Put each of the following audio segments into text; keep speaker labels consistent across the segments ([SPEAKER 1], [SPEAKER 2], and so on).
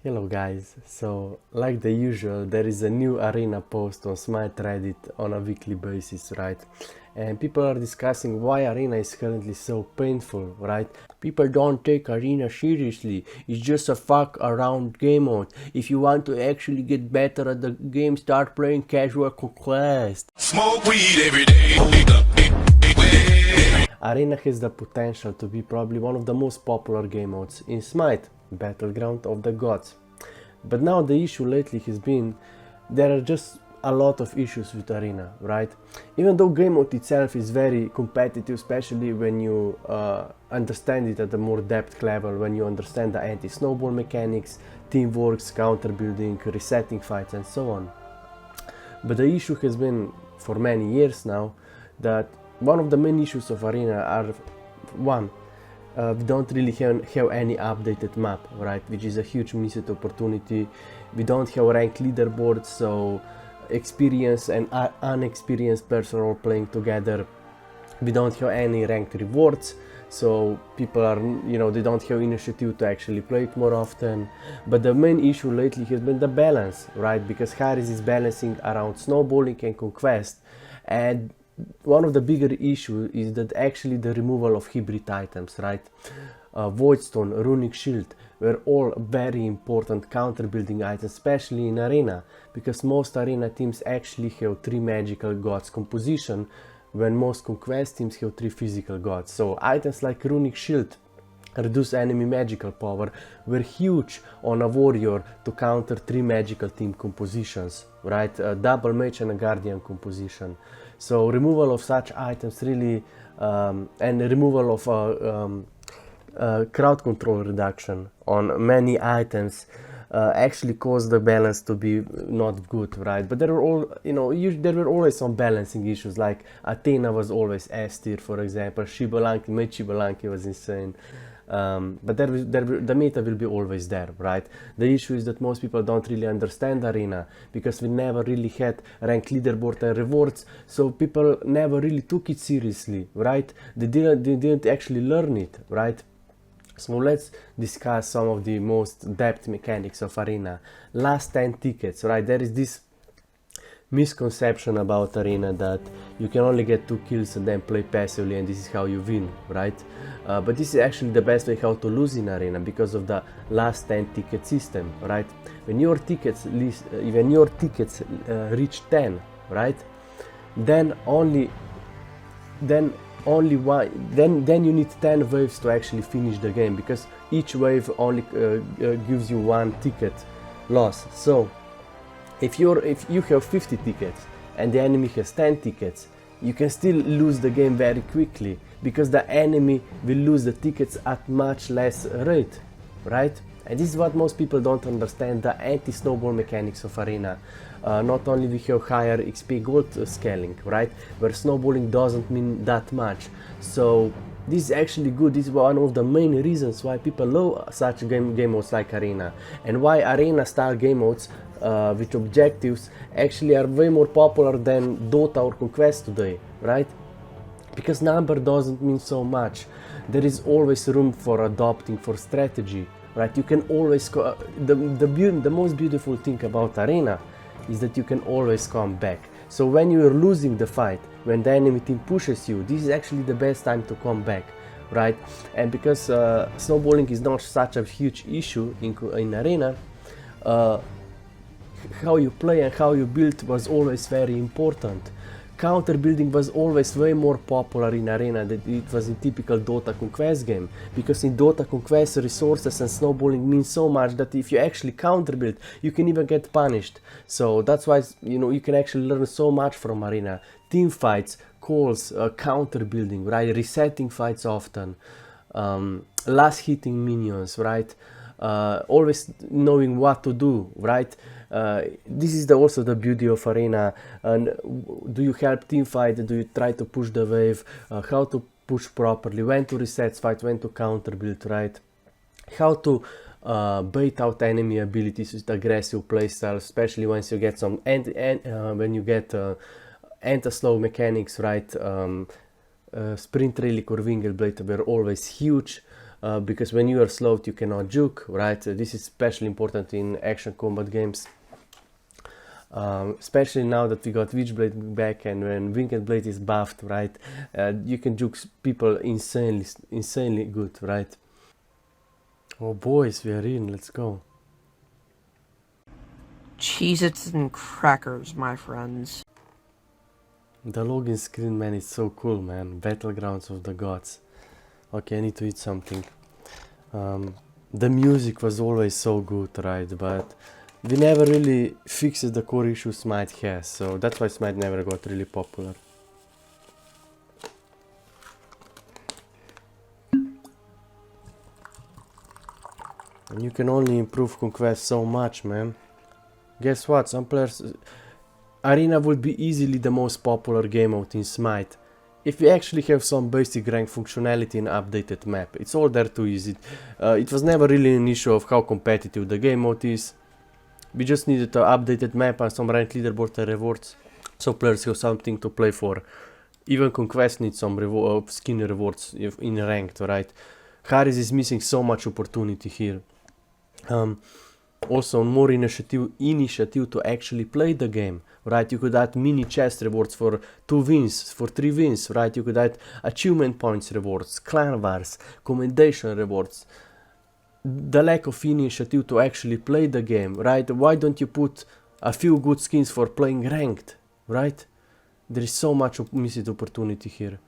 [SPEAKER 1] Hello guys, so like the usual there is a new arena post on Smite Reddit on a weekly basis, right? And people are discussing why arena is currently so painful, right? People don't take arena seriously, it's just a fuck around game mode. If you want to actually get better at the game, start playing casual conquest.
[SPEAKER 2] Smoke weed every day.
[SPEAKER 1] Arena has the potential to be probably one of the most popular game modes in Smite, Battleground of the Gods. But now the issue lately has been there are just a lot of issues with Arena, right? Even though game mode itself is very competitive, especially when you understand it at a more depth level, when you understand the anti-snowball mechanics, teamwork, counter building, resetting fights and so on. But the issue has been for many years now that one of the main issues of Arena are one, we don't really have any updated map, right, which is a huge missed opportunity. We don't have ranked leaderboards, so experienced and unexperienced personnel playing together. We don't have any ranked rewards, so people are, they don't have initiative to actually play it more often. But the main issue lately has been the balance, right, because Harris is balancing around snowballing and conquest, and one of the bigger issues is that actually the removal of hybrid items, right? Voidstone, Runic Shield were all very important counter building items, especially in Arena, because most Arena teams actually have 3 magical gods composition, when most conquest teams have 3 physical gods. So items like Runic Shield reduce enemy magical power were huge on a warrior to counter 3 magical team compositions, right? A double mage and a guardian composition. So removal of such items really, and removal of crowd control reduction on many items actually caused the balance to be not good, right? But there were all, there were always some balancing issues, like Athena was always S tier, for example. Mage Shibalanki was insane. But the meta will be always there, right? The issue is that most people don't really understand Arena, because we never really had ranked leaderboard and rewards, so people never really took it seriously, right? They didn't actually learn it, right? So let's discuss some of the most depth mechanics of Arena. Last 10 tickets, right? There is this misconception about Arena that you can only get 2 kills and then play passively and this is how you win, right? But this is actually the best way how to lose in Arena, because of the last 10 ticket system, right? When your tickets reach 10, right, then you need 10 waves to actually finish the game, because each wave only gives you 1 ticket loss. So if you have 50 tickets and the enemy has 10 tickets, you can still lose the game very quickly, because the enemy will lose the tickets at much less rate, right? And this is what most people don't understand, the anti-snowball mechanics of Arena. Not only we have higher XP gold scaling, right, where snowballing doesn't mean that much. So this is actually good. This is one of the main reasons why people love such game modes like Arena, and why Arena style game modes with objectives actually are way more popular than Dota or Conquest today, right? Because number doesn't mean so much. There is always room for adopting for strategy, right? You can always the most beautiful thing about Arena is that you can always come back. So when you are losing the fight, when the enemy team pushes you, this is actually the best time to come back, right? And because snowballing is not such a huge issue in Arena, how you play and how you build was always very important. Counter building was always way more popular in Arena than it was in typical Dota Conquest game, because in Dota Conquest resources and snowballing mean so much that if you actually counter build, you can even get punished. So that's why you can actually learn so much from Arena. Team fights, calls, counter building, right? Resetting fights often, last hitting minions, right? Always knowing what to do, right? This is also the beauty of Arena. And do you help team fight? Do you try to push the wave? How to push properly? When to reset fight? When to counter build? Right? How to bait out enemy abilities with aggressive playstyle, especially once you get some when you get anti-slow mechanics, right? Sprint Relic or Winged Blade were always huge. because when you are slowed you cannot juke, right? This is especially important in action combat games. Especially now that we got Witchblade back and when Winged Blade is buffed, right? You can juke people insanely good, right? Oh boys, we are in, let's go.
[SPEAKER 2] Cheez-Its and crackers, my friends.
[SPEAKER 1] The login screen, man, is so cool, man. Battlegrounds of the Gods. Okay, I need to eat something. The music was always so good, right? But we never really fixed the core issues Smite has, so that's why Smite never got really popular. And you can only improve Conquest so much, man. Guess what? Some players... Arena would be easily the most popular game mode in Smite if we actually have some basic rank functionality and updated map. It's all there too easy. It was never really an issue of how competitive the game mode is. We just needed an updated map and some rank leaderboard and rewards, so players have something to play for. Even Conquest needs some skin rewards in ranked, right? Harris is missing so much opportunity here. Also more initiative to actually play the game, right? You could add mini chest rewards for 2 wins, for 3 wins, right? You could add achievement points rewards, clan wars, commendation rewards. The lack of initiative to actually play the game, right? Why don't you put a few good skins for playing ranked, right? There is so much missed opportunity here.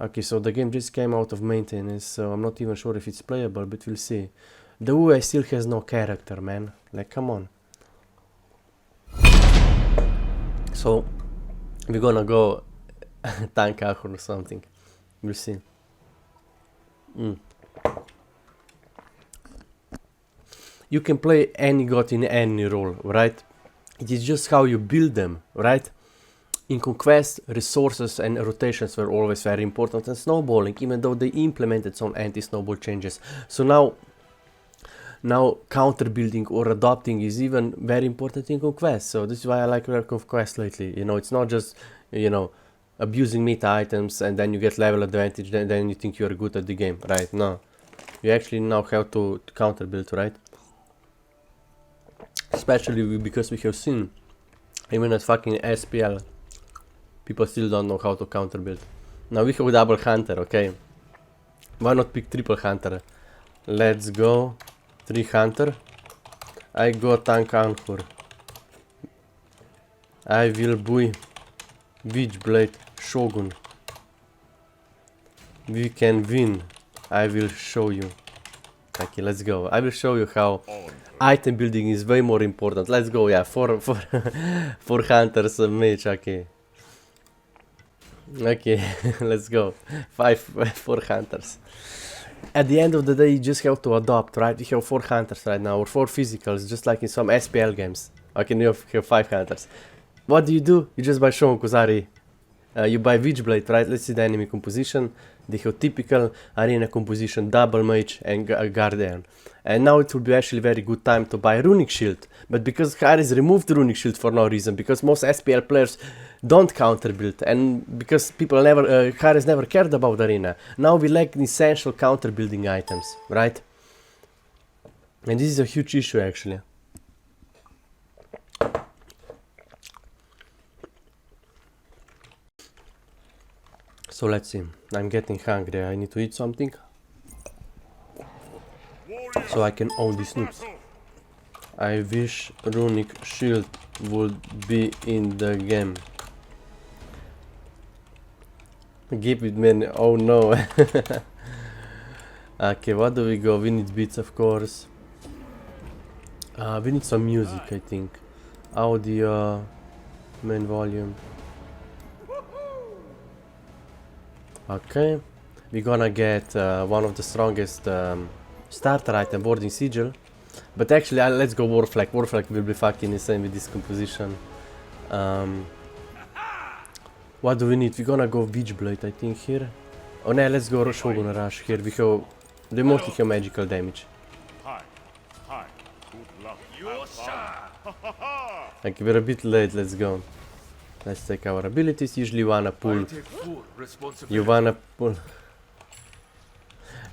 [SPEAKER 1] Okay, so the game just came out of maintenance, so I'm not even sure if it's playable, but we'll see. The UI still has no character, man. Like, come on. So, we're gonna go tank Ahur or something. We'll see. You can play any god in any role, right? It is just how you build them, right? In Conquest, resources and rotations were always very important, and snowballing, even though they implemented some anti-snowball changes. So now counter building or adopting is even very important in Conquest. So this is why I like Conquest lately. You know, it's not just, you know, abusing meta items and then you get level advantage, then you think you're good at the game, right? No, you actually know how to counter build, right? Especially because we have seen, even at fucking SPL, people still don't know how to counter build. Now we have double hunter, okay? Why not pick triple hunter? Let's go. 3 hunter. I go tank Ahur. I will buy Witchblade Shogun. We can win. I will show you. Okay, let's go. I will show you how item building is way more important. Let's go, yeah, for hunters mage, okay. Okay, let's go. 4 hunters. At the end of the day, you just have to adopt, right? You have 4 hunters right now, or 4 physicals, just like in some SPL games. Okay, you have 5 hunters. What do? You just buy Shon Kuzari. You buy Witchblade, right? Let's see the enemy composition. They have typical arena composition, double mage and guardian. And now it will be actually very good time to buy Runic Shield. But because Harris removed Runic Shield for no reason, because most SPL players don't counter build, and because people Harris never cared about arena, now we lack essential counter building items, right? And this is a huge issue actually. So let's see, I'm getting hungry, I need to eat something, so I can own these noobs. I wish Runic Shield would be in the game. Give it, man, oh no. Okay, what do we go? We need beats, of course. We need some music, I think. Audio, main volume. Okay, we're gonna get one of the strongest starter item, Boarding Sigil. But actually, let's go Warflag. Warflag will be fucking insane with this composition. What do we need? We're gonna go Witchblade, I think, here. Oh no, let's go Shogun Rush here. We have, they mostly have magical damage. Okay, we're a bit late, let's go. Let's take our abilities. Usually you wanna pull. You wanna pull.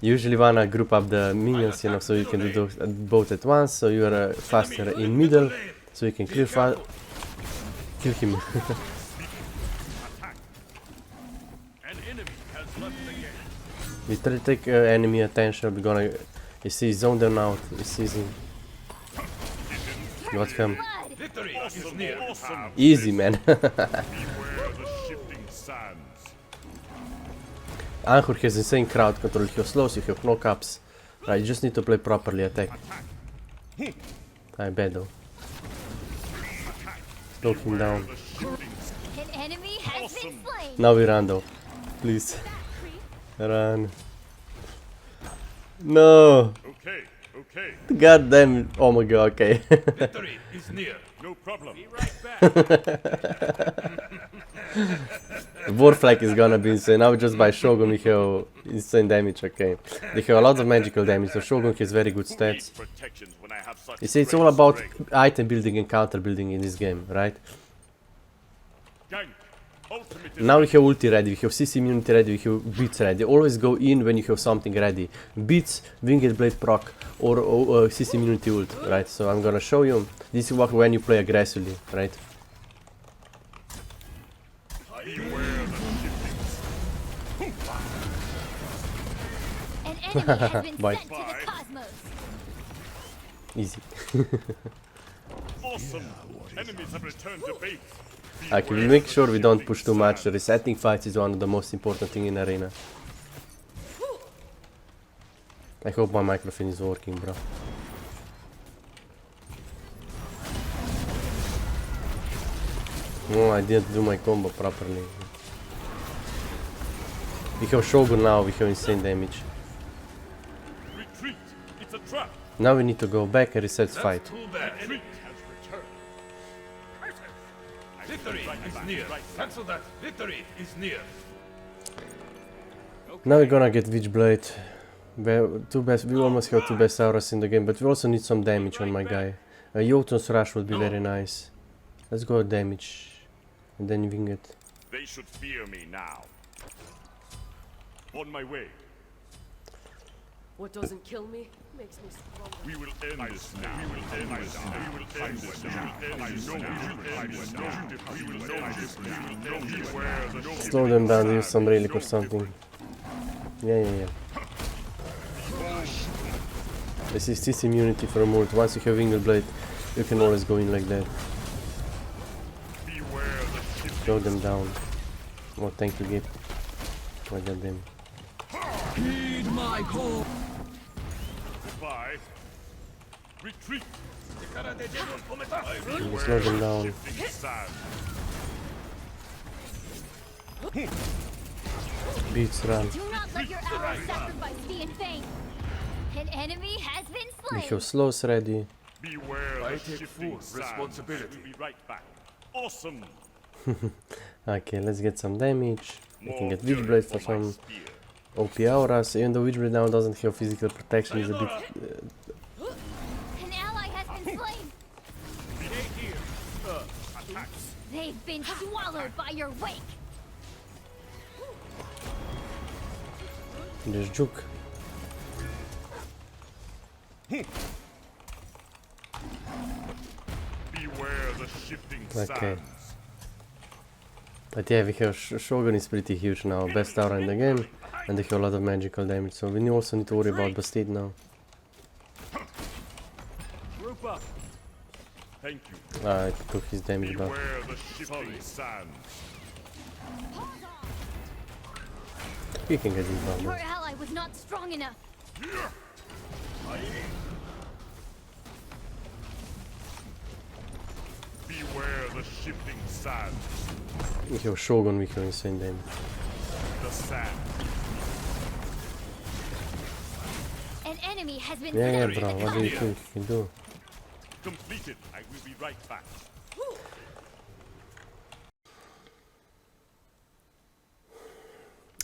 [SPEAKER 1] usually wanna group up the minions, you know, so you can do those both at once, so you are faster in middle, so you can clear kill him.
[SPEAKER 3] An enemy has left the game.
[SPEAKER 1] We try to take enemy attention, we're gonna, you see, zone them out, you see him. Got him.
[SPEAKER 3] Victory is near.
[SPEAKER 1] Easy, man.
[SPEAKER 3] Beware the shifting sands.
[SPEAKER 1] Anhur has insane crowd control, he has slows, he has knockups. Right, you just need to play properly, attack. I bet though. Slow him down.
[SPEAKER 4] An enemy has been slain.
[SPEAKER 1] Now we run though. Please. Run. No!
[SPEAKER 3] Okay, okay.
[SPEAKER 1] God damn it. Oh my god, okay.
[SPEAKER 3] Victory is near. No problem. Be right back.
[SPEAKER 1] Warflag is gonna be insane. Now just by Shogun we have insane damage, okay. They have a lot of magical damage, so Shogun has very good stats.
[SPEAKER 3] Protections when I have such
[SPEAKER 1] You see, it's
[SPEAKER 3] great
[SPEAKER 1] all about
[SPEAKER 3] strength.
[SPEAKER 1] item building and counter building in this game, right?
[SPEAKER 3] Gang, ultimate is
[SPEAKER 1] Now we have ulti ready, we have CC immunity ready, we have beats ready. Always go in when you have something ready. Beats, winged blade proc, or CC immunity ult, right? So I'm gonna show you. This is what when you play aggressively, right?
[SPEAKER 3] beware the
[SPEAKER 4] An enemy has been
[SPEAKER 1] Bye.
[SPEAKER 4] sent to the cosmos.
[SPEAKER 1] Easy.
[SPEAKER 3] awesome. Enemies have returned to base.
[SPEAKER 1] Okay, we make sure we don't push too much. Resetting fights is one of the most important thing in arena. I hope my microphone is working, bro. No, I didn't do my combo properly. We have Shogun now, we have insane damage.
[SPEAKER 3] Retreat. It's a trap.
[SPEAKER 1] Now we need to go back and reset fight.
[SPEAKER 3] Too bad. Retreat has returned. Victory is near. Cancel that. Victory is near.
[SPEAKER 1] Now we're gonna get Witchblade. We almost have two best auras in the game, but we also need some damage on my guy. Jotun's Rush would be very nice. Let's go damage. And then wing it.
[SPEAKER 3] They should fear me now. On my way.
[SPEAKER 5] What doesn't kill me makes me stronger.
[SPEAKER 3] We will end this now. We will end this now. We will end this now. We will end this now. We will end this now. Beware the
[SPEAKER 1] Slow them down, use some relic or something. Yeah. This is this immunity for a ult. Once you have Winged Blade, you can always go in like that.
[SPEAKER 3] beware the shifting
[SPEAKER 1] Slow them down. Oh, thank you, Gabe. I got them.
[SPEAKER 3] Goodbye. Retreat.
[SPEAKER 1] You slow them down.
[SPEAKER 3] Shifting sand.
[SPEAKER 1] Beats run.
[SPEAKER 4] Do not let your arrow sacrifice be in vain. An enemy has been
[SPEAKER 1] We
[SPEAKER 4] slain.
[SPEAKER 1] have slows ready.
[SPEAKER 3] Beware
[SPEAKER 6] I
[SPEAKER 3] the
[SPEAKER 6] take
[SPEAKER 3] shifting
[SPEAKER 6] full
[SPEAKER 3] sand.
[SPEAKER 6] responsibility.
[SPEAKER 3] We'll be right back. Awesome.
[SPEAKER 1] Okay, let's get some damage. We can
[SPEAKER 3] More
[SPEAKER 1] get Witchblade for
[SPEAKER 3] fury my
[SPEAKER 1] some
[SPEAKER 3] spear.
[SPEAKER 1] OP auras. Even though Witchblade now doesn't have physical protection, is a bit.
[SPEAKER 4] An ally has been slain. They've been swallowed by your wake.
[SPEAKER 1] There's Juke.
[SPEAKER 3] Beware the shifting
[SPEAKER 1] Okay.
[SPEAKER 3] sands.
[SPEAKER 1] But yeah, we have Shogun is pretty huge now, best aura in the game, and they have a lot of magical damage, so we also need to worry about Bastide now.
[SPEAKER 3] Group up. Thank you.
[SPEAKER 1] I took his damage back.
[SPEAKER 3] Beware the shifting sands.
[SPEAKER 1] He can get his
[SPEAKER 4] Your
[SPEAKER 1] back.
[SPEAKER 4] ally was not strong enough.
[SPEAKER 3] Beware the shifting sands.
[SPEAKER 1] We have Shogun, we have insane damage.
[SPEAKER 3] The sand.
[SPEAKER 4] An enemy has been
[SPEAKER 1] Yeah,
[SPEAKER 4] sent to
[SPEAKER 1] bro,
[SPEAKER 4] the
[SPEAKER 1] what do you
[SPEAKER 4] cosmos.
[SPEAKER 1] think you can do?
[SPEAKER 3] Completed. I will be right back.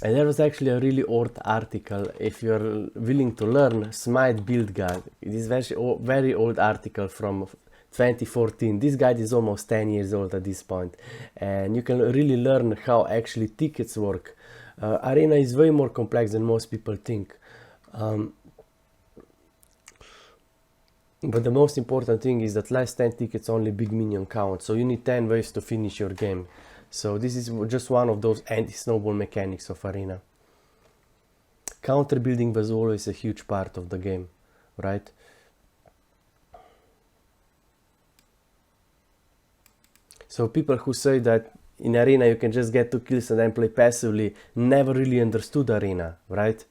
[SPEAKER 1] And there was actually a really old article, if you're willing to learn, Smite Build Guide. It is very old article from 2014. This guide is almost 10 years old at this point. And you can really learn how actually tickets work. Arena is way more complex than most people think. But the most important thing is that last 10 tickets only big minion count, so you need 10 ways to finish your game. So this is just one of those anti-snowball mechanics of Arena. Counter building was always a huge part of the game, right? So people who say that in Arena you can just get 2 kills and then play passively never really understood Arena, right?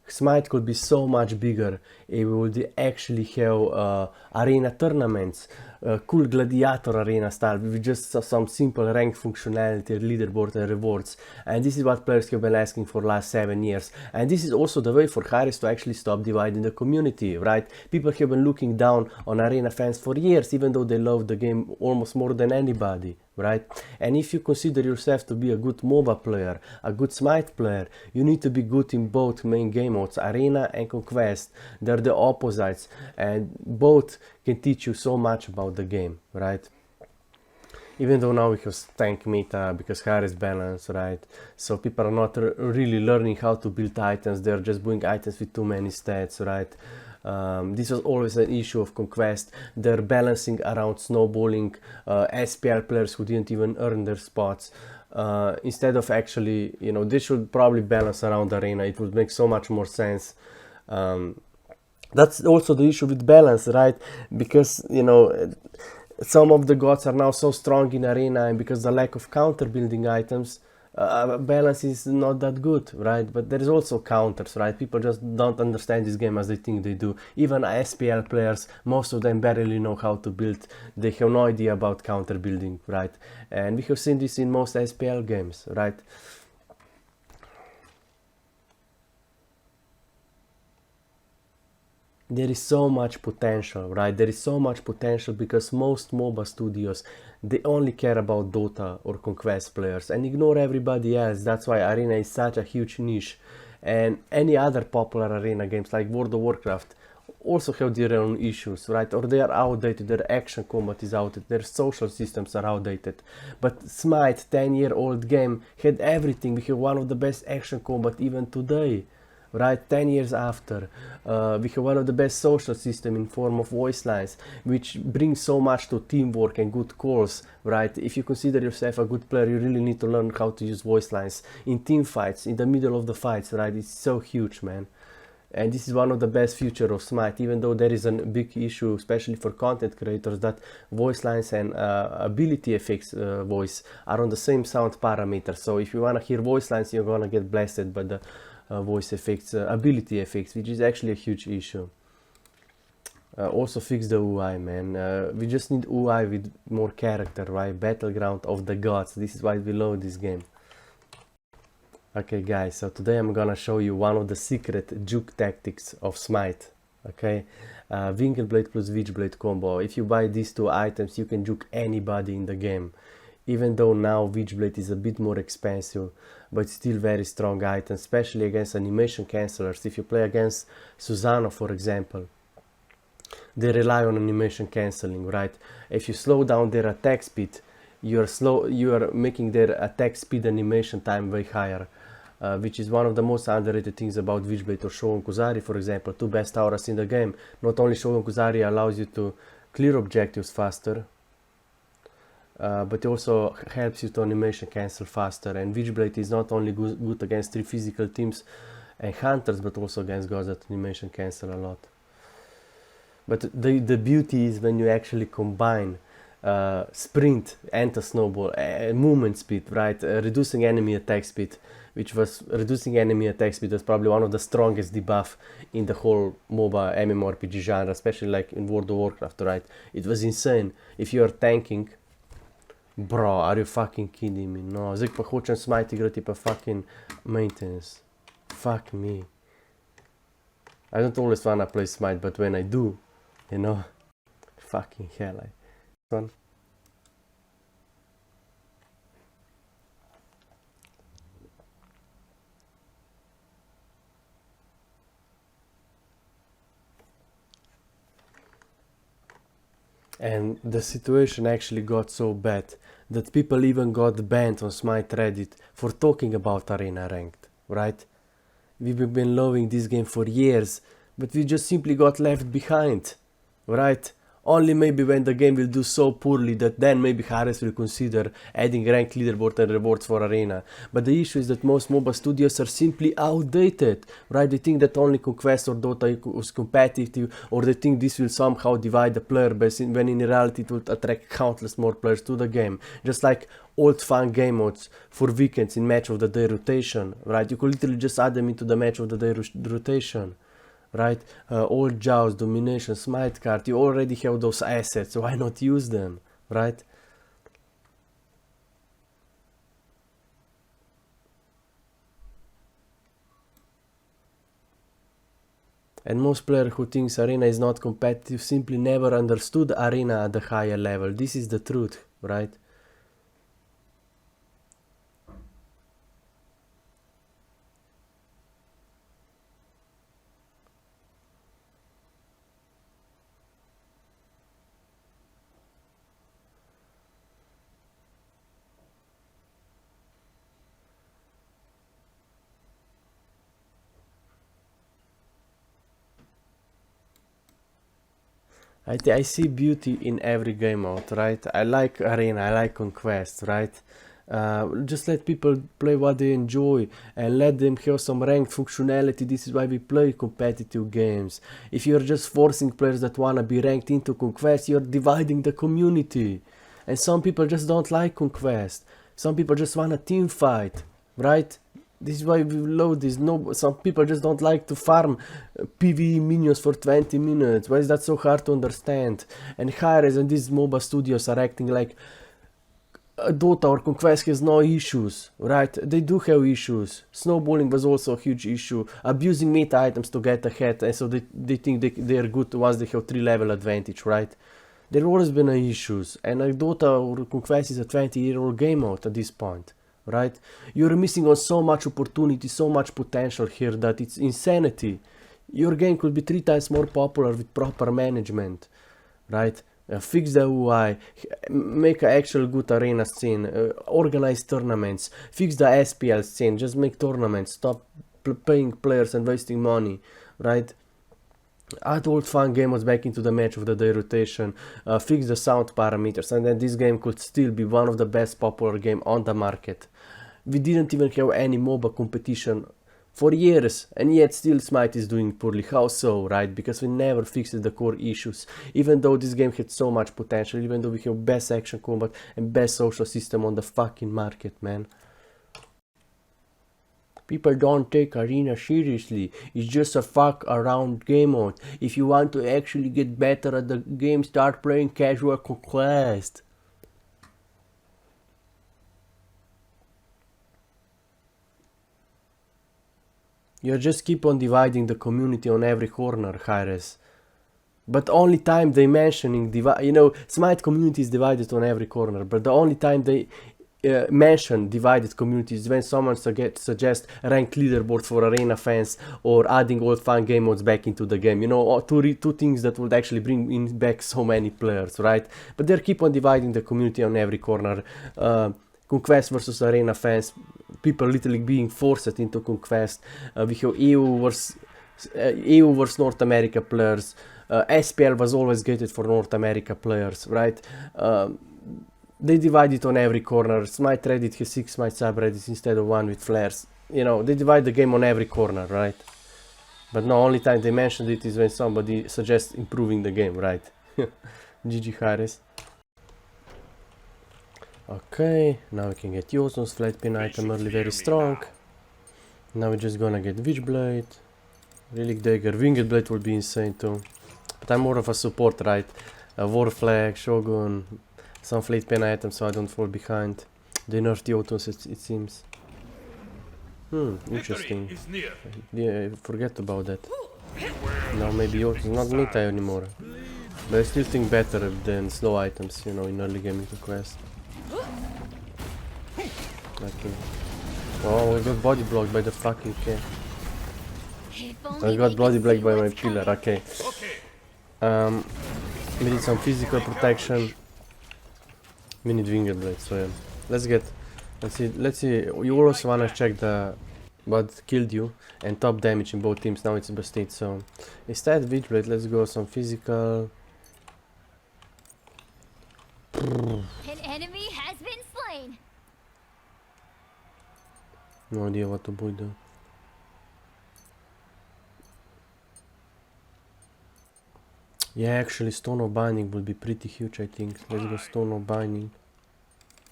[SPEAKER 1] Smite could be so much bigger if we would actually have arena tournaments, cool gladiator arena style with just some simple rank functionality, leaderboard and rewards. And this is what players have been asking for last 7 years. And this is also the way for Hi-Rez to actually stop dividing the community, right? People have been looking down on arena fans for years, even though they love the game almost more than anybody, right? And if you consider yourself to be a good MOBA player, a good Smite player, you need to be good in both main game modes, Arena and Conquest. They're the opposites, and both can teach you so much about the game, right? Even though now we have tank meta because Hi-Rez balance, right? So people are not really learning how to build items, they're just doing items with too many stats, right? This was always an issue of Conquest. They're balancing around snowballing SPL players who didn't even earn their spots. Instead of actually, you know, they should probably balance around Arena. It would make so much more sense. That's also the issue with balance, right? Because, you know, some of the gods are now so strong in Arena, and because the lack of counter building items, balance is not that good, right? But there is also counters, right? People just don't understand this game as they think they do. Even SPL players, most of them barely know how to build. They have no idea about counter building, right? And we have seen this in most SPL games, right? There is so much potential, right? There is so much potential because most MOBA studios, they only care about Dota or Conquest players and ignore everybody else. That's why Arena is such a huge niche. And any other popular Arena games like World of Warcraft also have their own issues, right? Or they are outdated, their action combat is outdated, their social systems are outdated. But Smite, 10-year-old game, had everything. We have one of the best action combat even today. Right, 10 years after, we have one of the best social system in form of voice lines, which brings so much to teamwork and good calls, right? If you consider yourself a good player, you really need to learn how to use voice lines in team fights, in the middle of the fights, right? It's so huge, man. And this is one of the best features of Smite, even though there is a big issue, especially for content creators, that voice lines and ability effects voice are on the same sound parameter. So if you want to hear voice lines, you're gonna get blasted by the voice effects, ability effects, which is actually a huge issue. Also fix the UI, man. We just need UI with more character, right? Battleground of the gods. This is why we love this game. Okay guys, so today I'm gonna show you one of the secret juke tactics of Smite. Okay, Winkelblade plus Witchblade combo. If you buy these two items, you can juke anybody in the game. Even though now Witchblade is a bit more expensive, but still very strong item, especially against animation cancelers. If you play against Susano, for example, they rely on animation cancelling, right? If you slow down their attack speed, you are making their attack speed animation time way higher, which is one of the most underrated things about Witchblade or Shogun Kuzari, for example, two best auras in the game. Not only Shogun Kuzari allows you to clear objectives faster, but it also helps you to animation cancel faster. And Witchblade is not only good against 3 physical teams and hunters, but also against gods that animation cancel a lot. But the beauty is when you actually combine sprint, anti-snowball, movement speed, right? Reducing enemy attack speed, reducing enemy attack speed was probably one of the strongest debuff in the whole MOBA MMORPG genre, especially like in World of Warcraft, right? It was insane. If you are tanking, bro, are you fucking kidding me? No, zdaj pa hočem Smite igrati pa fucking maintenance. Fuck me. I don't always wanna play Smite, but when I do, you know, fucking hell, fun. And the situation actually got so bad that people even got banned on Smite Reddit for talking about Arena Ranked, right? We've been loving this game for years, but we just simply got left behind, right? Only maybe when the game will do so poorly that then maybe Hi-Rez will consider adding ranked leaderboard and rewards for Arena. But the issue is that most MOBA studios are simply outdated, right? They think that only Conquest or Dota is competitive, or they think this will somehow divide the player base, when in reality it will attract countless more players to the game. Just like old fun game modes for weekends in match of the day rotation, right? You could literally just add them into the match of the day rotation. Right, old Jaws, Domination, Smite card, you already have those assets, so why not use them, right? And most player who thinks Arena is not competitive simply never understood Arena at the higher level. This is the truth, right? I see beauty in every game mode, right? I like Arena, I like Conquest, right? Just let people play what they enjoy and let them have some ranked functionality. This is why we play competitive games. If you're just forcing players that wanna be ranked into Conquest, you're dividing the community. And some people just don't like Conquest. Some people just want a team fight, right? This is why we load this. No, some people just don't like to farm PvE minions for 20 minutes. Why is that so hard to understand? And Hi-Rez and these MOBA studios are acting like Dota or Conquest has no issues, right? They do have issues. Snowballing was also a huge issue. Abusing meta items to get ahead, and so they think they are good once they have 3-level advantage, right? There have always been issues, and Dota or Conquest is a 20-year-old game mode at this point. Right? You're missing on so much opportunity, so much potential here that it's insanity. Your game could be 3 times more popular with proper management, right? Fix the UI, make an actual good arena scene, organize tournaments, fix the SPL scene, just make tournaments, stop paying players and wasting money, right? Add old fun game modes back into the match of the day rotation, fix the sound parameters, and then this game could still be one of the best popular game on the market. We didn't even have any MOBA competition for years, and yet still Smite is doing poorly. How so, right? Because we never fixed the core issues. Even though this game had so much potential, even though we have best action combat and best social system on the fucking market, man. People don't take Arena seriously. It's just a fuck around game mode. If you want to actually get better at the game, start playing casual Conquest. You just keep on dividing the community on every corner, Hi-Rez. But only time they mentioning Smite community is divided on every corner, but the only time they mention divided communities when someone suggests ranked leaderboard for Arena fans or adding old fun game modes back into the game. You know, two things that would actually bring in back so many players, right? But they keep on dividing the community on every corner. Conquest versus Arena fans, people literally being forced into Conquest. We have EU versus North America players. SPL was always gated for North America players, right? They divide it on every corner. Smite Reddit has 6 Smite subreddits instead of 1 with flares. You know, they divide the game on every corner, right? But no, only time they mentioned it is when somebody suggests improving the game, right? GG Hi-Rez. Okay, now we can get Yosun's flat pin item early, very strong. Now we're just gonna get Witchblade, Relic Dagger, Winged Blade will be insane too. But I'm more of a support, right? War Flag, Shogun, some flat pin items so I don't fall behind. They nerfed Yotuns, it seems. Interesting. Yeah, forget about that. Now maybe Yotun's not meta anymore. But I still think better than slow items, you know, in early game Conquest. Okay. Oh, I got body blocked by the fucking cat. I got body blocked by my pillar, okay. We need some physical protection. We need Winged Blade, so yeah. Let's see, you also wanna check the but killed you, and top damage in both teams. Now it's Bastille, so instead Witchblade, let's go some physical.
[SPEAKER 4] An enemy has been slain.
[SPEAKER 1] No idea what to put though. Yeah, actually Stone of Binding would be pretty huge, I think. Let's go Stone of Binding.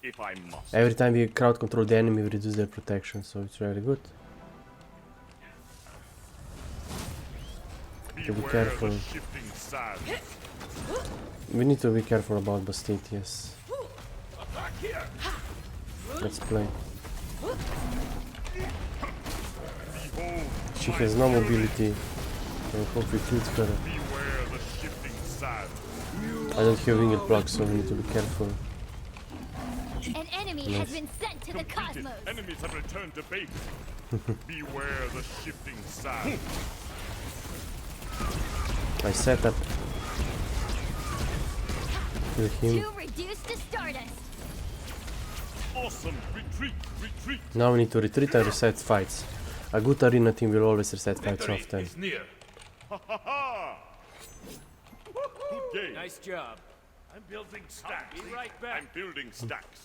[SPEAKER 3] If I must.
[SPEAKER 1] Every time we crowd control the enemy, we reduce their protection, so it's really good. To be careful.
[SPEAKER 3] The shifting sand.
[SPEAKER 1] We need to be careful about Bastille, yes. Let's play.
[SPEAKER 3] Behold,
[SPEAKER 1] She has no mobility. I hope we kills her.
[SPEAKER 3] beware the shifting sand.
[SPEAKER 1] I don't have winged block, so we need to be careful.
[SPEAKER 4] An enemy has been sent to the
[SPEAKER 3] Completed.
[SPEAKER 4] cosmos.
[SPEAKER 3] Enemies have returned to base. Beware the shifting sand.
[SPEAKER 1] I set up. Kill him.
[SPEAKER 4] Two reduced to stardust.
[SPEAKER 3] Awesome. Retreat. Retreat.
[SPEAKER 1] Now we need to retreat and reset fights. A good arena team will always reset fights often.
[SPEAKER 3] Is near. Ha ha ha. Good game.
[SPEAKER 6] Nice job.
[SPEAKER 3] I'm building stacks.
[SPEAKER 6] Be right back.
[SPEAKER 3] I'm building stacks.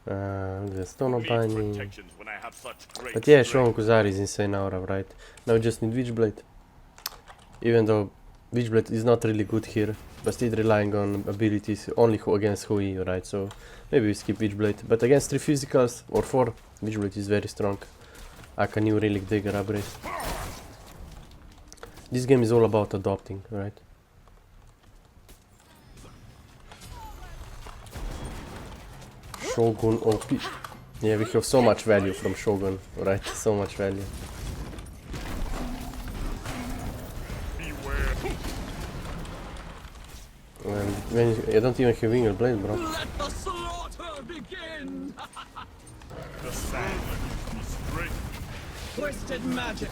[SPEAKER 1] The Stone of
[SPEAKER 3] Need
[SPEAKER 1] Binding.
[SPEAKER 3] protections when I have such great
[SPEAKER 1] But yeah,
[SPEAKER 3] strength.
[SPEAKER 1] Shogun Kuzari is insane aura, right? Now we just need Witchblade. Even though Witchblade is not really good here, but still relying on abilities only against Hui, right? So maybe we skip Witchblade. But against 3 physicals or 4, Witchblade is very strong. Like a new Relic Dagger upgrade. This game is all about adopting, right? Shogun OP. Yeah, we have so much value from Shogun, right? So much value.
[SPEAKER 3] Beware.
[SPEAKER 1] And when I don't even have Winged Blade, bro.
[SPEAKER 6] Let the slaughter begin!
[SPEAKER 3] The sand is strength.
[SPEAKER 6] Twisted magic!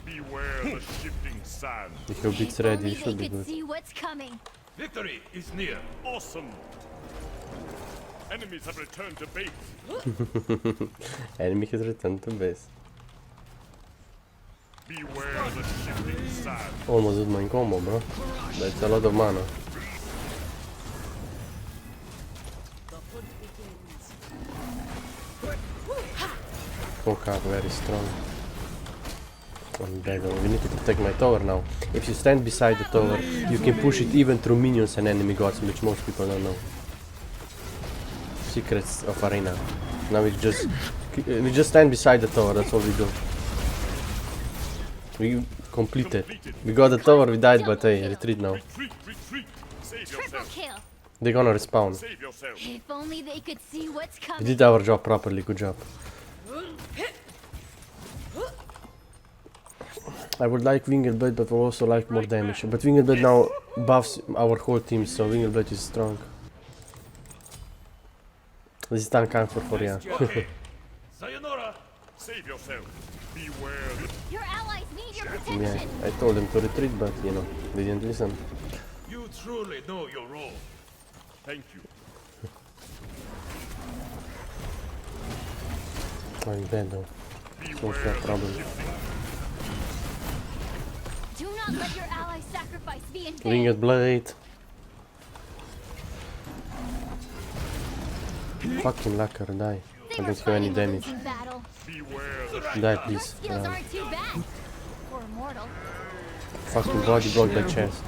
[SPEAKER 3] Beware the shifting sand.
[SPEAKER 1] We have bits
[SPEAKER 4] If
[SPEAKER 1] ready,
[SPEAKER 4] only
[SPEAKER 1] it should
[SPEAKER 4] they
[SPEAKER 1] be
[SPEAKER 4] could
[SPEAKER 1] good.
[SPEAKER 4] see what's coming.
[SPEAKER 3] Victory is near. Awesome. Enemies have returned to base.
[SPEAKER 1] Enemy has returned to base.
[SPEAKER 3] Beware the shifting sand.
[SPEAKER 1] Almost did my combo, bro. That's a lot of mana. Hawk very strong. We need to protect my tower now. If you stand beside the tower, you can push it even through minions and enemy gods, which most people don't know. Secrets of arena. Now we just stand beside the tower. That's all we do. We completed. We got the tower. We died, but hey, retreat now.
[SPEAKER 3] Retreat, retreat. Save
[SPEAKER 4] Triple
[SPEAKER 3] yourself.
[SPEAKER 4] kill.
[SPEAKER 1] They're gonna respawn.
[SPEAKER 3] Save yourself.
[SPEAKER 4] If only they could see what's
[SPEAKER 1] We
[SPEAKER 4] coming.
[SPEAKER 1] did our job properly. Good job. I would like Winged Blade, but I would also like more damage. But Winged Blade now buffs our whole team, so Winged Blade is strong. This is Tankan for ya.
[SPEAKER 3] Sayonara. Save yourself. Beware the...
[SPEAKER 4] Your allies need your
[SPEAKER 1] Yeah,
[SPEAKER 4] protection.
[SPEAKER 1] I told them to retreat, but you know, they didn't listen.
[SPEAKER 3] You truly know your role. Thank you.
[SPEAKER 1] I'm dead though. So fair problem.
[SPEAKER 4] Do not let your allies' sacrifice be in vain.
[SPEAKER 1] Winged Blade. Fucking Lacker, die.
[SPEAKER 4] They
[SPEAKER 1] I
[SPEAKER 4] were
[SPEAKER 1] don't have any
[SPEAKER 4] fighting a
[SPEAKER 1] damage.
[SPEAKER 4] losing battle.
[SPEAKER 3] Beware the...
[SPEAKER 1] Die
[SPEAKER 4] Your
[SPEAKER 1] please.
[SPEAKER 4] skills aren't too bad. For a mortal.
[SPEAKER 1] Fucking body block the chest.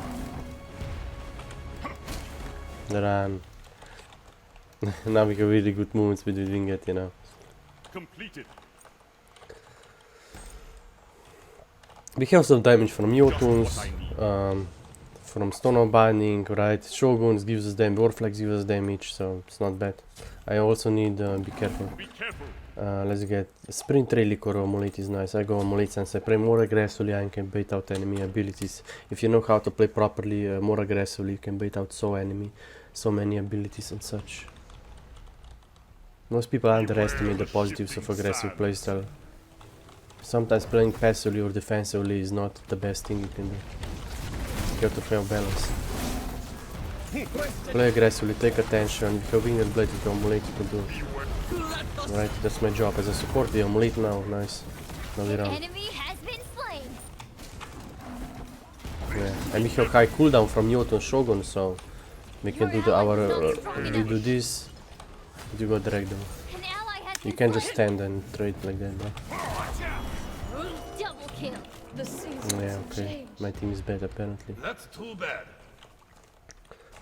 [SPEAKER 1] Run. Now we have really good movements with the Winged, you know.
[SPEAKER 3] Completed.
[SPEAKER 1] We have some damage from Jotuns, from Stone of Binding, right? Shoguns gives us damage, Warflex gives us damage, so it's not bad. I also need, be careful.
[SPEAKER 3] Be careful.
[SPEAKER 1] Let's get Sprint Relic or Amulet is nice. I go Amulet since I play more aggressively, I can bait out enemy abilities. If you know how to play properly, more aggressively, you can bait out so many abilities and such. Most people underestimate the positives of aggressive playstyle. Sometimes playing passively or defensively is not the best thing you can do. You have to have balance. Play aggressively, take attention. If you have Winged Blade, with the Amulet you can do. Right, that's my job as a support. The Amulet now, nice. Now we
[SPEAKER 4] An
[SPEAKER 1] run.
[SPEAKER 4] enemy has been slain.
[SPEAKER 1] Yeah, and we have high cooldown from Jotun Shogun, so we can do we do this. You go direct though.
[SPEAKER 4] An ally has
[SPEAKER 1] You
[SPEAKER 4] been
[SPEAKER 1] can just
[SPEAKER 4] slain.
[SPEAKER 1] stand and trade like that, bro.
[SPEAKER 4] Double kill.
[SPEAKER 5] The seasons
[SPEAKER 1] Yeah,
[SPEAKER 5] have
[SPEAKER 1] okay.
[SPEAKER 5] changed.
[SPEAKER 1] My team is bad apparently.
[SPEAKER 3] That's too bad.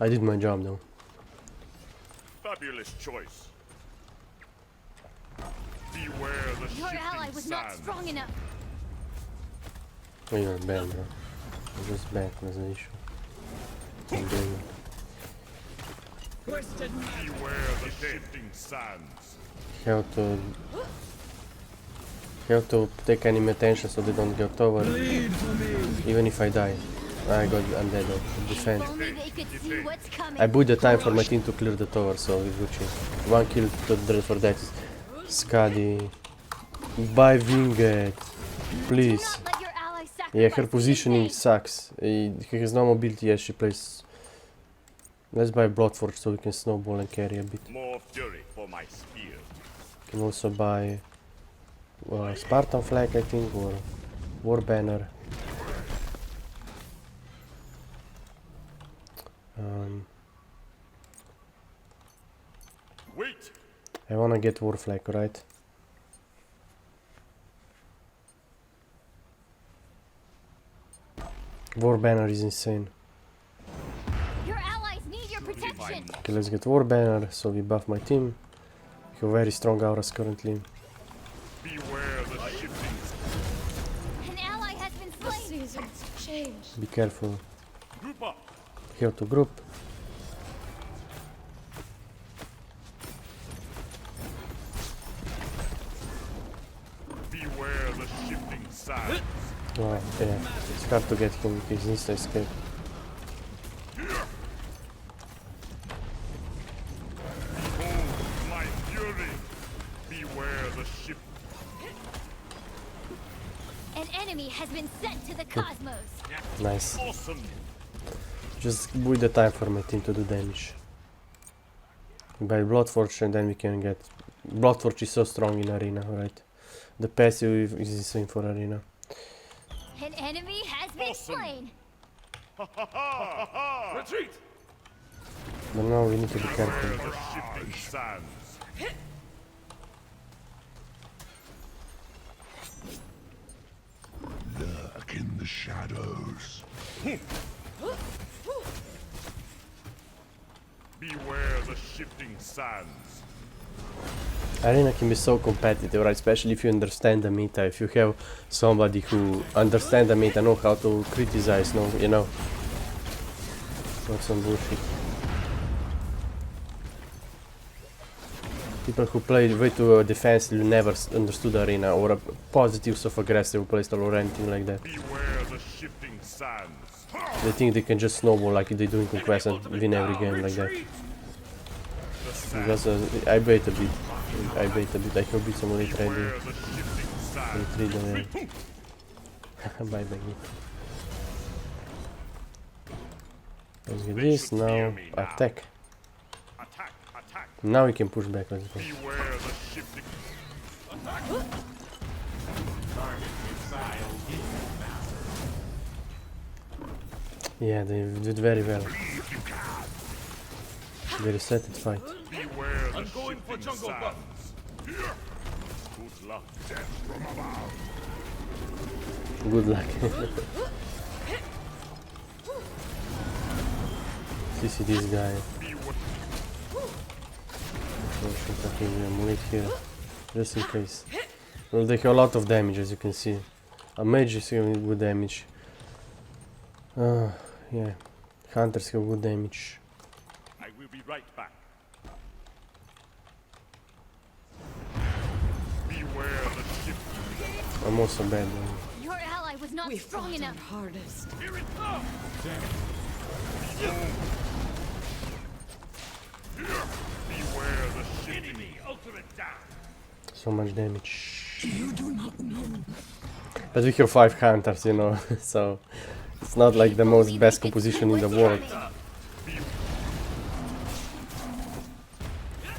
[SPEAKER 1] I did my job though.
[SPEAKER 3] Fabulous choice. Beware the
[SPEAKER 4] Your ally
[SPEAKER 3] shifting
[SPEAKER 4] was not
[SPEAKER 3] sands.
[SPEAKER 4] strong enough.
[SPEAKER 1] Oh, you're bad, bro. You're just bad, that's the issue. I'm doing it.
[SPEAKER 6] Twisted magic.
[SPEAKER 3] Beware the shifting sands.
[SPEAKER 1] Have to take enemy attention so they don't get over.
[SPEAKER 6] Bleed for me.
[SPEAKER 1] Even if I die. I'm dead though. Defend.
[SPEAKER 4] If only they could see what's coming.
[SPEAKER 1] I bought the time for my team to clear the tower, so it's Gucci. One kill to the for that. Skadi. Buy Winged. Please.
[SPEAKER 4] Do not let your ally sacrifice
[SPEAKER 1] Yeah, her
[SPEAKER 4] the
[SPEAKER 1] positioning
[SPEAKER 4] invade.
[SPEAKER 1] sucks. He has no mobility as she plays. Let's buy Bloodforge so we can snowball and carry a bit.
[SPEAKER 3] More fury for my spear.
[SPEAKER 1] Can also buy Spartan Flag, I think, or War Banner.
[SPEAKER 3] Wait.
[SPEAKER 1] I wanna get War Flag, right? War Banner is insane.
[SPEAKER 4] Your allies need your protection.
[SPEAKER 1] Okay, let's get War Banner so we buff my team. We have very strong auras currently.
[SPEAKER 3] Beware the shifting
[SPEAKER 4] An ally has been
[SPEAKER 5] The
[SPEAKER 4] slain.
[SPEAKER 5] seasons have changed.
[SPEAKER 1] Be careful.
[SPEAKER 3] Group up.
[SPEAKER 1] Here to group.
[SPEAKER 3] Beware the shifting sands.
[SPEAKER 1] Oh, yeah, it's hard to get him. He's insta escape.
[SPEAKER 3] Behold my fury. Beware the shift.
[SPEAKER 4] An enemy has been sent to the cosmos.
[SPEAKER 1] Nice.
[SPEAKER 3] Awesome.
[SPEAKER 1] Just wait the time for my team to do damage. By Bloodforge and then we can get... Bloodforge is so strong in arena, right? The passive is insane for arena.
[SPEAKER 4] An enemy has been
[SPEAKER 3] Awesome.
[SPEAKER 4] slain.
[SPEAKER 3] Retreat.
[SPEAKER 1] But now we need to be
[SPEAKER 3] Beware
[SPEAKER 1] careful.
[SPEAKER 3] the shifting sands.
[SPEAKER 7] Lurk in the shadows.
[SPEAKER 3] Beware the shifting sands.
[SPEAKER 1] Arena can be so competitive, right? Especially if you understand the meta. If you have somebody who understands the meta, know how to criticize, know, you know. Not some bullshit. People who play way too defensively never understood arena, or positives of aggressive playstyle or anything like that.
[SPEAKER 3] Beware the shifting sands.
[SPEAKER 1] They think they can just snowball like they do in Conquest and win every game like that.
[SPEAKER 3] The sands.
[SPEAKER 1] Because I bait a bit. I can beat some elite ready.
[SPEAKER 3] Beware the shifting sands.
[SPEAKER 1] Elite ready. Bye bye. Let's get this, now attack.
[SPEAKER 3] Attack, attack.
[SPEAKER 1] Now we can push back, let's go.
[SPEAKER 3] Beware the shifting.
[SPEAKER 1] Yeah, they did very well. Very excited fight.
[SPEAKER 3] Beware the shifting sands. Good luck.
[SPEAKER 1] Good luck. See this guy.
[SPEAKER 3] Beware.
[SPEAKER 1] Oh shit, okay, I'm late here. Just in case. Well, they have a lot of damage as you can see. A mage is having good damage. Yeah. Hunters have good damage.
[SPEAKER 3] I will be right back. Beware the shifting.
[SPEAKER 1] I'm also bad.
[SPEAKER 4] Your ally was not
[SPEAKER 5] We
[SPEAKER 4] strong
[SPEAKER 5] fought our
[SPEAKER 4] enough.
[SPEAKER 5] hardest.
[SPEAKER 3] Here it comes. Beware the shifting. Ultimate down.
[SPEAKER 1] So much damage. But we have 5 hunters, you know, so it's not like the most best composition in the world.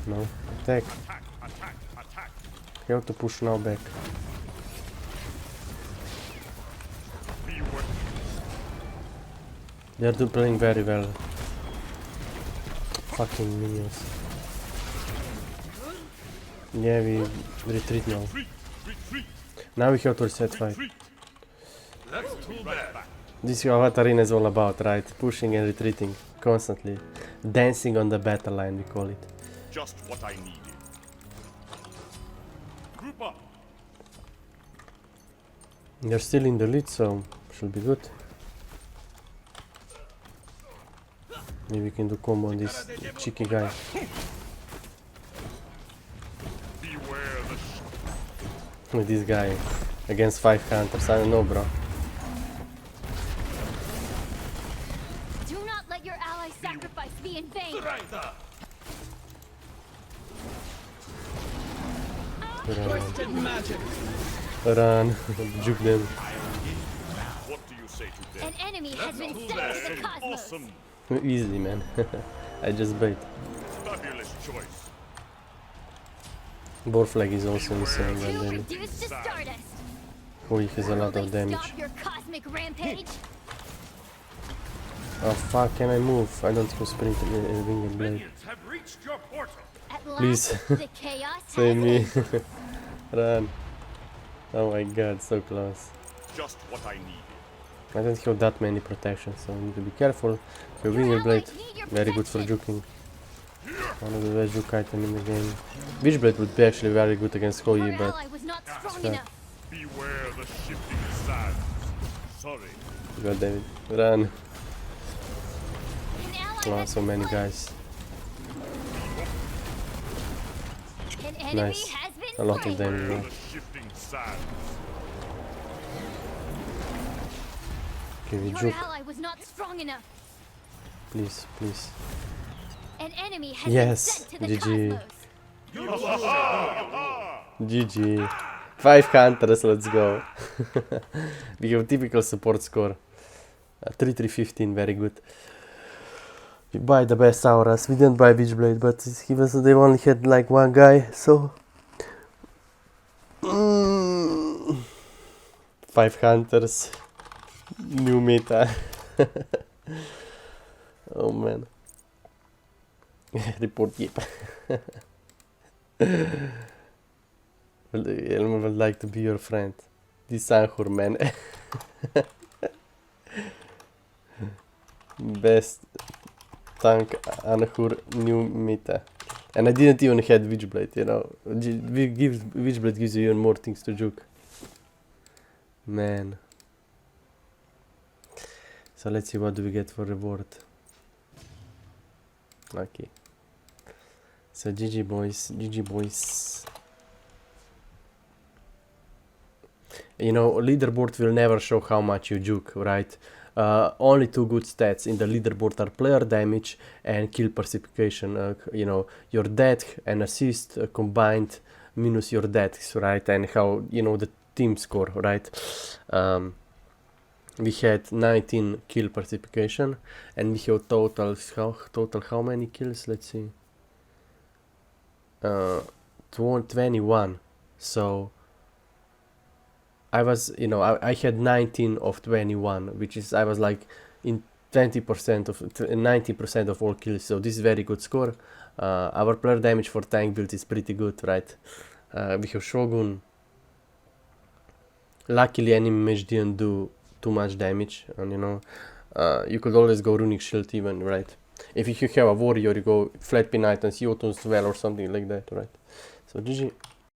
[SPEAKER 1] No, attack.
[SPEAKER 3] Attack, attack, attack.
[SPEAKER 1] You have to push now back.
[SPEAKER 3] Beware.
[SPEAKER 1] They're playing very well. Fucking minions. Yeah, we retreat now.
[SPEAKER 3] Retreat, retreat,
[SPEAKER 1] Now we have to reset fight.
[SPEAKER 3] retreat.
[SPEAKER 6] That's too bad.
[SPEAKER 1] This is what arena is all about, right? Pushing and retreating constantly. Dancing on the battle line, we call it.
[SPEAKER 3] Just what I needed. Group up.
[SPEAKER 1] They're still in the lead, so should be good. Maybe we can do combo on this cheeky guy.
[SPEAKER 3] Beware the
[SPEAKER 1] With this guy against 5 hunters. I don't know, bro.
[SPEAKER 4] Do not let your allies' sacrifice be in vain.
[SPEAKER 6] Twisted magic.
[SPEAKER 1] Run. Juke them.
[SPEAKER 3] What do you say to them?
[SPEAKER 4] An enemy has been sent to the cosmos.
[SPEAKER 3] Awesome.
[SPEAKER 1] Easy, man. I just bait.
[SPEAKER 3] Fabulous choice.
[SPEAKER 1] Boar flag is also insane, but
[SPEAKER 4] Too
[SPEAKER 1] then
[SPEAKER 4] reduced to stardust.
[SPEAKER 1] Holy has a lot
[SPEAKER 4] Will
[SPEAKER 1] of
[SPEAKER 4] they
[SPEAKER 1] damage.
[SPEAKER 4] stop your cosmic rampage?
[SPEAKER 1] Oh fuck, can I move? I don't have sprint winged blade.
[SPEAKER 6] Minions have reached your portal.
[SPEAKER 4] At last,
[SPEAKER 1] Please.
[SPEAKER 4] the chaos
[SPEAKER 1] Save
[SPEAKER 4] has
[SPEAKER 1] me.
[SPEAKER 4] ended.
[SPEAKER 1] Run. Oh my god, so close.
[SPEAKER 3] Just what I needed.
[SPEAKER 1] I don't have that many protections, so I need to be careful. The
[SPEAKER 4] Your
[SPEAKER 1] winged blade,
[SPEAKER 4] allies need your
[SPEAKER 1] very good for
[SPEAKER 4] protection.
[SPEAKER 1] juking. One of the best juke item in the game. Witchblade would be actually very good against
[SPEAKER 4] Your
[SPEAKER 1] Hoyi, but
[SPEAKER 4] ally was not strong
[SPEAKER 1] fair.
[SPEAKER 4] enough.
[SPEAKER 3] Beware the shifting sands. Sorry.
[SPEAKER 1] god damn it. Run.
[SPEAKER 4] An ally
[SPEAKER 1] Wow,
[SPEAKER 4] has
[SPEAKER 1] so
[SPEAKER 4] been
[SPEAKER 1] many
[SPEAKER 4] slain.
[SPEAKER 1] guys.
[SPEAKER 4] An enemy
[SPEAKER 1] Nice.
[SPEAKER 4] has been
[SPEAKER 1] A lot of
[SPEAKER 4] slain.
[SPEAKER 1] them.
[SPEAKER 3] Beware
[SPEAKER 1] Yeah.
[SPEAKER 3] the shifting sands.
[SPEAKER 1] Okay, we
[SPEAKER 4] Your
[SPEAKER 1] juke.
[SPEAKER 4] ally was not strong enough.
[SPEAKER 1] Please, please.
[SPEAKER 4] An enemy has
[SPEAKER 1] Yes,
[SPEAKER 4] been sent to the
[SPEAKER 1] GG.
[SPEAKER 4] cosmos.
[SPEAKER 1] GG. 5 hunters, let's go. We have typical support score. 3-3-15, very good. We buy the best auras. We didn't buy Witchblade, but they only had like one guy, so 5 hunters. New meta. Oh man. Report yep. Elmer would like to be your friend. This Anhur man. Best tank Anhur new meta. And I didn't even had Witchblade, you know. Witchblade gives you even more things to juke. Man. So let's see what do we get for reward. Okay. So GG boys, GG boys. You know, leaderboard will never show how much you juke, right? Only 2 good stats in the leaderboard are player damage and kill precipitation. You know, your death and assist combined minus your deaths, right? And how, you know, the team score, right? We had 19 kill precipitation and we have total how many kills? Let's see. 21. So I was, you know, I had 19 of 21, which is, I was like in 20% of 90% of all kills. So this is very good score. Our player damage for tank build is pretty good, right? We have Shogun. Luckily enemy mage didn't do too much damage, and you know, you could always go runic shield even, right? If you have a warrior, you go flat pin items, Jotun's well or something like that, right? So GG.